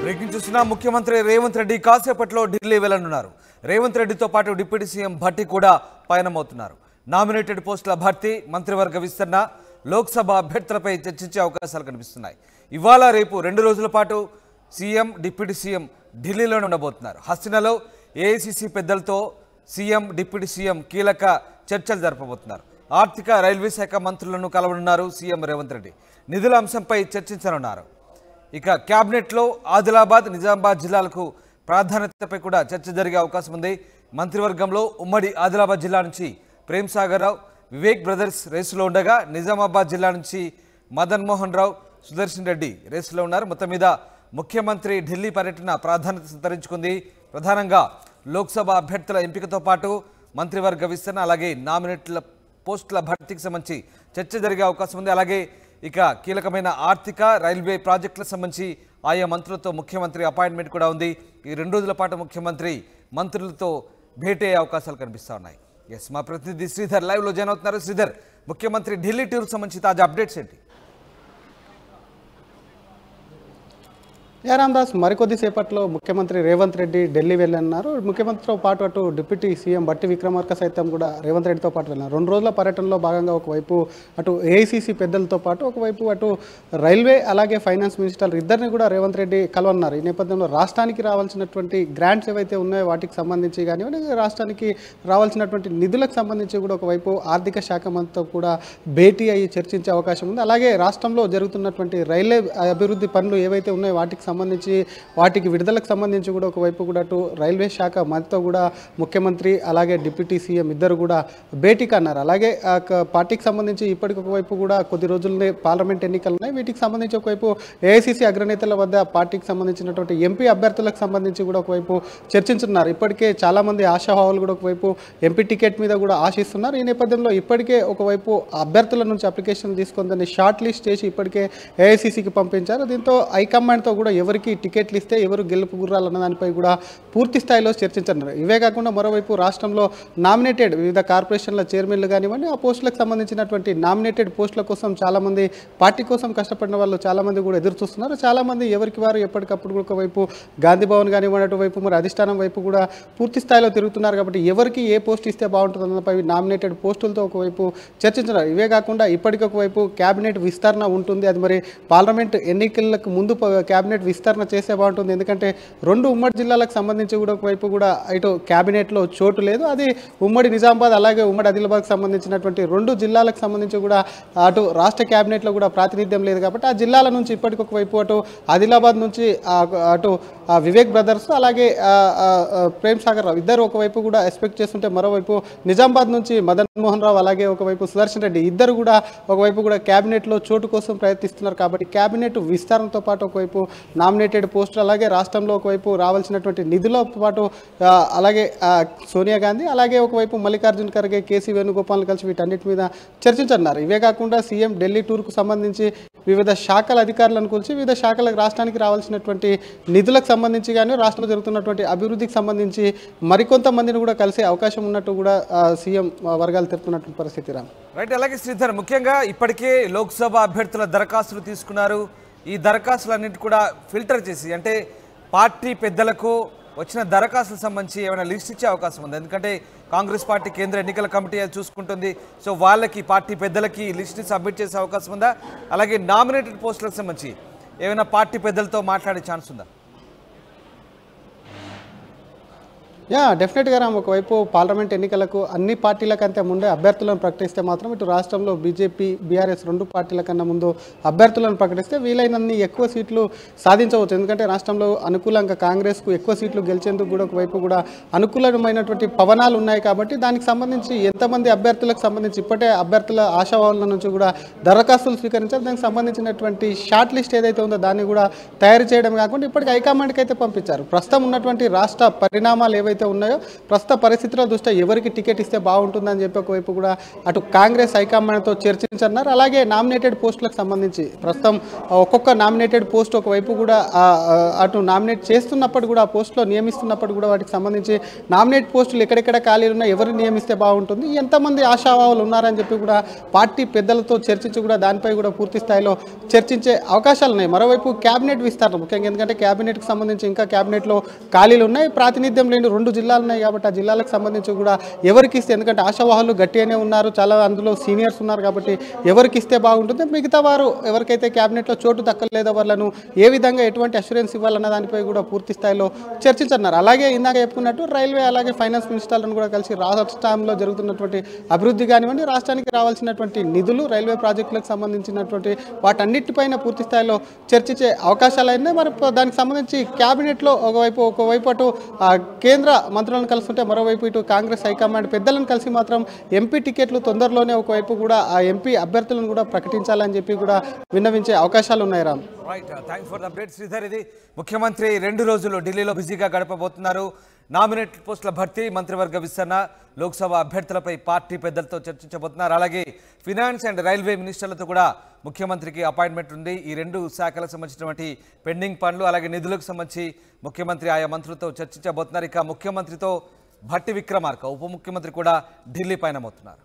Breaking చూస్తున్నా ముఖ్యమంత్రి రేవంత్ రెడ్డి కాసేపట్లో ఢిల్లీ వెళ్లనున్నారు. రేవంత్ రెడ్డితో పాటు డిప్యూటీ సీఎం భట్టి కూడా పయనమవుతున్నారు. నామినేటెడ్ పోస్టుల భర్తీ, మంత్రివర్గ విస్తరణ, లోక్సభ అభ్యర్థులపై చర్చించే అవకాశాలు కనిపిస్తున్నాయి. ఇవాళ రేపు 2 రోజుల పాటు సీఎం, డిప్యూటీ సీఎం ఢిల్లీలోనే ఉండబోతున్నారు. హస్తినలో ఏఐసీసీ పెద్దలతో సీఎం, డిప్యూటీ సీఎం కీలక చర్చలు జరపబోతున్నారు. ఆర్థిక, రైల్వే శాఖ మంత్రులను కలవనున్నారు సీఎం రేవంత్ రెడ్డి. నిధుల అంశంపై చర్చించనున్నారు. ఇక క్యాబినెట్లో ఆదిలాబాద్, నిజామాబాద్ జిల్లాలకు ప్రాధాన్యతపై కూడా చర్చ జరిగే అవకాశం ఉంది. మంత్రివర్గంలో ఉమ్మడి ఆదిలాబాద్ జిల్లా నుంచి ప్రేమ్ సాగర్ రావు, వివేక్ బ్రదర్స్ రేసులో ఉండగా, నిజామాబాద్ జిల్లా నుంచి మదన్ మోహన్ రావు, సుదర్శన్ రెడ్డి రేసులో ఉన్నారు. మొత్తం మీద ముఖ్యమంత్రి ఢిల్లీ పర్యటన ప్రాధాన్యత సంతరించుకుంది. ప్రధానంగా లోక్సభ అభ్యర్థుల ఎంపికతో పాటు మంత్రివర్గ విస్తరణ, అలాగే నామినేట్ల పోస్టుల భర్తీకి సంబంధించి చర్చ జరిగే అవకాశం ఉంది. అలాగే ఇక కీలకమైన ఆర్థిక, రైల్వే ప్రాజెక్టులకు సంబంధించి ఆయా మంత్రులతో ముఖ్యమంత్రి అపాయింట్మెంట్ కూడా ఉంది. ఈ 2 రోజుల పాటు ముఖ్యమంత్రి మంత్రులతో భేటీ అయ్యే అవకాశాలు కనిపిస్తూ ఉన్నాయి. ఎస్, మా ప్రతినిధి శ్రీధర్ లైవ్లో జాయిన్ అవుతున్నారు. శ్రీధర్, ముఖ్యమంత్రి ఢిల్లీ టూర్కి సంబంధించి తాజా అప్డేట్స్ ఏంటి? రామదాస్, మరికొద్దిసేపట్లో ముఖ్యమంత్రి రేవంత్ రెడ్డి ఢిల్లీ వెళ్ళన్నారు. ముఖ్యమంత్రితో పాటు అటు డిప్యూటీ సీఎం బట్టి విక్రమార్క సైతం కూడా రేవంత్ రెడ్డితో పాటు వెళ్ళారు. 2 రోజుల పర్యటనలో భాగంగా ఒకవైపు అటు ఏఐసీసీ పెద్దలతో పాటు ఒకవైపు అటు రైల్వే అలాగే ఫైనాన్స్ మినిస్టర్ ఇద్దరిని కూడా రేవంత్ రెడ్డి కలవన్నారు. ఈ నేపథ్యంలో రాష్ట్రానికి రావాల్సినటువంటి గ్రాంట్స్ ఏవైతే ఉన్నాయో వాటికి సంబంధించి కానివ్వండి, రాష్ట్రానికి రావాల్సినటువంటి నిధులకు సంబంధించి కూడా ఒకవైపు ఆర్థిక శాఖ మంత్రితో కూడా భేటీ అయ్యి చర్చించే అవకాశం ఉంది. అలాగే రాష్ట్రంలో జరుగుతున్నటువంటి రైల్వే అభివృద్ధి పనులు ఏవైతే ఉన్నాయో వాటికి సంబంధించి వాటికి విడుదలకు సంబంధించి కూడా ఒకవైపు కూడా అటు రైల్వే శాఖ మంత్రితో కూడా ముఖ్యమంత్రి అలాగే డిప్యూటీ సీఎం ఇద్దరు కూడా భేటీకి అన్నారు. అలాగే పార్టీకి సంబంధించి ఇప్పటికి ఒకవైపు కూడా కొద్ది రోజుల్లోనే పార్లమెంట్ ఎన్నికలు ఉన్నాయి. వీటికి సంబంధించి ఒకవైపు ఏఐసీసీ అగ్రనేతల వద్ద పార్టీకి సంబంధించినటువంటి ఎంపీ అభ్యర్థులకు సంబంధించి కూడా ఒకవైపు చర్చించున్నారు. ఇప్పటికే చాలామంది ఆశాభావాలు కూడా ఒకవైపు ఎంపీ టికెట్ మీద కూడా ఆశిస్తున్నారు. ఈ నేపథ్యంలో ఇప్పటికే ఒకవైపు అభ్యర్థుల నుంచి అప్లికేషన్ తీసుకొని దాన్ని షార్ట్ లిస్ట్ చేసి ఇప్పటికే ఏఐసీసీకి పంపించారు. దీంతో హైకమాండ్తో కూడా ఎవరికి టికెట్లు ఇస్తే ఎవరు గెలుపు గుర్రాలు అన్న దానిపై కూడా పూర్తి స్థాయిలో చర్చించారు. ఇవే కాకుండా మరోవైపు రాష్ట్రంలో నామినేటెడ్ వివిధ కార్పొరేషన్ల చైర్మన్లు కానివ్వండి, ఆ పోస్టులకు సంబంధించినటువంటి నామినేటెడ్ పోస్టుల కోసం చాలామంది పార్టీ కోసం కష్టపడిన వాళ్ళు చాలామంది కూడా ఎదురు చూస్తున్నారు. చాలామంది ఎవరికి వారు ఎప్పటికప్పుడు ఒకవైపు గాంధీ భవన్ కానివ్వండి, అటువైపు మరి అధిష్టానం వైపు కూడా పూర్తి స్థాయిలో తిరుగుతున్నారు. కాబట్టి ఎవరికి ఏ పోస్ట్ ఇస్తే బాగుంటుంది అన్నపై నామినేటెడ్ పోస్టులతో ఒకవైపు చర్చించారు. ఇవే కాకుండా ఇప్పటికి ఒకవైపు క్యాబినెట్ విస్తరణ ఉంటుంది. అది మరి పార్లమెంట్ ఎన్నికలకు ముందు క్యాబినెట్ విస్తరణ చేసే బాగుంటుంది. ఎందుకంటే 2 ఉమ్మడి జిల్లాలకు సంబంధించి కూడా ఒకవైపు కూడా ఇటు క్యాబినెట్లో చోటు లేదు. అది ఉమ్మడి నిజామాబాద్ అలాగే ఉమ్మడి ఆదిలాబాద్కి సంబంధించినటువంటి 2 జిల్లాలకు సంబంధించి కూడా అటు రాష్ట్ర క్యాబినెట్లో కూడా ప్రాతినిధ్యం లేదు. కాబట్టి ఆ జిల్లాల నుంచి ఇప్పటికి ఒకవైపు అటు ఆదిలాబాద్ నుంచి అటు వివేక్ బ్రదర్స్ అలాగే ప్రేమ్ సాగర్ రావు ఇద్దరు ఒకవైపు కూడా ఎక్స్పెక్ట్ చేస్తుంటే, మరోవైపు నిజామాబాద్ నుంచి మదన్ మోహన్ రావు అలాగే ఒకవైపు సుదర్శన్ రెడ్డి ఇద్దరు కూడా ఒకవైపు కూడా క్యాబినెట్లో చోటు కోసం ప్రయత్నిస్తున్నారు. కాబట్టి క్యాబినెట్ విస్తరణతో పాటు ఒకవైపు నామినేటెడ్ పోస్టులు అలాగే రాష్ట్రంలో ఒకవైపు రావాల్సినటువంటి నిధులతో పాటు అలాగే సోనియా గాంధీ అలాగే ఒకవైపు మల్లికార్జున ఖర్గే, కేసీ వేణుగోపాల్ కలిసి వీటన్నిటి మీద చర్చించన్నారు. ఇవే కాకుండా సీఎం ఢిల్లీ టూర్కు సంబంధించి వివిధ శాఖల అధికారులను కూల్చి వివిధ శాఖలకు రాష్ట్రానికి రావాల్సినటువంటి నిధులకు సంబంధించి కానీ రాష్ట్రంలో జరుగుతున్నటువంటి అభివృద్ధికి సంబంధించి మరికొంతమందిని కూడా కలిసే అవకాశం ఉన్నట్టు కూడా సీఎం వర్గాలు తెలుపుతున్నటువంటి పరిస్థితి. రైట్, అలాగే శ్రీధర్, ముఖ్యంగా ఇప్పటికే లోక్సభ అభ్యర్థుల దరఖాస్తులు తీసుకున్నారు. ఈ దరఖాస్తులన్నింటి కూడా ఫిల్టర్ చేసి, అంటే పార్టీ పెద్దలకు వచ్చిన దరఖాస్తులకు సంబంధించి ఏమైనా లిస్ట్ ఇచ్చే అవకాశం ఉంది. ఎందుకంటే కాంగ్రెస్ పార్టీ కేంద్ర ఎన్నికల కమిటీ అది చూసుకుంటుంది. సో వాళ్ళకి, పార్టీ పెద్దలకి లిస్ట్ని సబ్మిట్ చేసే అవకాశం ఉందా? అలాగే నామినేటెడ్ పోస్టులకు సంబంధించి ఏమైనా పార్టీ పెద్దలతో మాట్లాడే ఛాన్స్ ఉందా? డెఫినెట్గా ఒకవైపు పార్లమెంట్ ఎన్నికలకు అన్ని పార్టీలకంటే ముందే అభ్యర్థులను ప్రకటిస్తే మాత్రం ఇటు రాష్ట్రంలో బీజేపీ, బీఆర్ఎస్ 2 పార్టీల కన్నా ముందు అభ్యర్థులను ప్రకటిస్తే వీలైనన్ని ఎక్కువ సీట్లు సాధించవచ్చు. ఎందుకంటే రాష్ట్రంలో అనుకూలంగా కాంగ్రెస్కు ఎక్కువ సీట్లు గెలిచేందుకు కూడా ఒకవైపు కూడా అనుకూలమైనటువంటి పవనాలు ఉన్నాయి. కాబట్టి దానికి సంబంధించి ఎంతమంది అభ్యర్థులకు సంబంధించి ఇప్పటే అభ్యర్థుల ఆశావాహుల నుంచి కూడా దరఖాస్తులు స్వీకరించారు. దానికి సంబంధించినటువంటి షార్ట్ లిస్ట్ ఏదైతే ఉందో దాన్ని కూడా తయారు చేయడం కాకుండా ఇప్పటికి హైకమాండ్కి అయితే పంపించారు. ప్రస్తుతం ఉన్నటువంటి రాష్ట్ర పరిణామాలు ఏవైతే ఏవైతే ఉన్నాయో ప్రస్తుత పరిస్థితుల దృష్ట్యా ఎవరికి టికెట్ ఇస్తే బాగుంటుందని చెప్పి ఒకవైపు కూడా అటు కాంగ్రెస్ హైకమాండ్తో చర్చించన్నారు. అలాగే నామినేటెడ్ పోస్టులకు సంబంధించి ప్రస్తుతం ఒక్కొక్క నామినేటెడ్ పోస్ట్ ఒకవైపు కూడా అటు నామినేట్ చేస్తున్నప్పుడు కూడా ఆ పోస్టులో నియమిస్తున్నప్పుడు కూడా వాటికి సంబంధించి నామినేట్ పోస్టులు ఎక్కడెక్కడ ఖాళీలు ఉన్నాయి, ఎవరు నియమిస్తే బాగుంటుంది, ఎంతమంది ఆశావాహులు ఉన్నారని చెప్పి కూడా పార్టీ పెద్దలతో చర్చించి కూడా దానిపై కూడా పూర్తి స్థాయిలో చర్చించే అవకాశాలు ఉన్నాయి. మరోవైపు క్యాబినెట్ విస్తరణ ముఖ్యంగా ఎందుకంటే క్యాబినెట్కి సంబంధించి ఇంకా క్యాబినెట్లో ఖాళీలు ఉన్నాయి, ప్రాతినిధ్యం లేని 2 జిల్లాలు ఉన్నాయి కాబట్టి ఆ జిల్లాలకు సంబంధించి కూడా ఎవరికి ఇస్తే, ఎందుకంటే ఆశావాహులు గట్టిగానే ఉన్నారు, చాలా అందులో సీనియర్స్ ఉన్నారు కాబట్టి ఎవరికి ఇస్తే బాగుంటుంది, మిగతా వారు ఎవరికైతే క్యాబినెట్లో చోటు దక్కలేదో వాళ్ళను ఏ విధంగా ఎటువంటి అష్యూరెన్స్ ఇవ్వాలన్న దానిపై కూడా పూర్తి స్థాయిలో చర్చించన్నారు. అలాగే ఇందాక చెప్పుకున్నట్టు రైల్వే అలాగే ఫైనాన్స్ మినిస్టర్లను కూడా కలిసి రాష్ట్రంలో జరుగుతున్నటువంటి అభివృద్ధి కానివ్వండి, రాష్ట్రానికి రావాల్సినటువంటి నిధులు, రైల్వే ప్రాజెక్టులకు సంబంధించినటువంటి వాటన్నిటిపైన పూర్తి స్థాయిలో చర్చించే అవకాశాలు అయినాయి. మరి దానికి సంబంధించి క్యాబినెట్లో ఒకవైపు అటు కేంద్ర మంత్రులను కలుస్తుంటే మరోవైపు ఇటు కాంగ్రెస్ హైకమాండ్ పెద్దలను కలిసి మాత్రం ఎంపీ టికెట్లు తొందరలోనే ఒకవైపు కూడా ఆ ఎంపీ అభ్యర్థులను కూడా ప్రకటించాలని చెప్పి కూడా విన్నవించే అవకాశాలు ఉన్నాయి. Ram, right, thanks for the update Sridhar. ఇది ముఖ్యమంత్రి 2 రోజులు ఢిల్లీలో బిజీగా గడపబోతున్నారు. నామినేటెడ్ పోస్టుల భర్తీ, మంత్రివర్గ విస్తరణ, లోక్సభ అభ్యర్థులపై పార్టీ పెద్దలతో చర్చించబోతున్నారు. అలాగే ఫినాన్స్ అండ్ రైల్వే మినిస్టర్లతో కూడా ముఖ్యమంత్రికి అపాయింట్మెంట్ ఉంది. ఈ 2 శాఖలకు సంబంధించినటువంటి పెండింగ్ పనులు అలాగే నిధులకు సంబంధించి ముఖ్యమంత్రి ఆయా మంత్రులతో చర్చించబోతున్నారు. ఇక ముఖ్యమంత్రితో భట్టి విక్రమార్క, ఉప ముఖ్యమంత్రి కూడా ఢిల్లీ పయనమవుతున్నారు.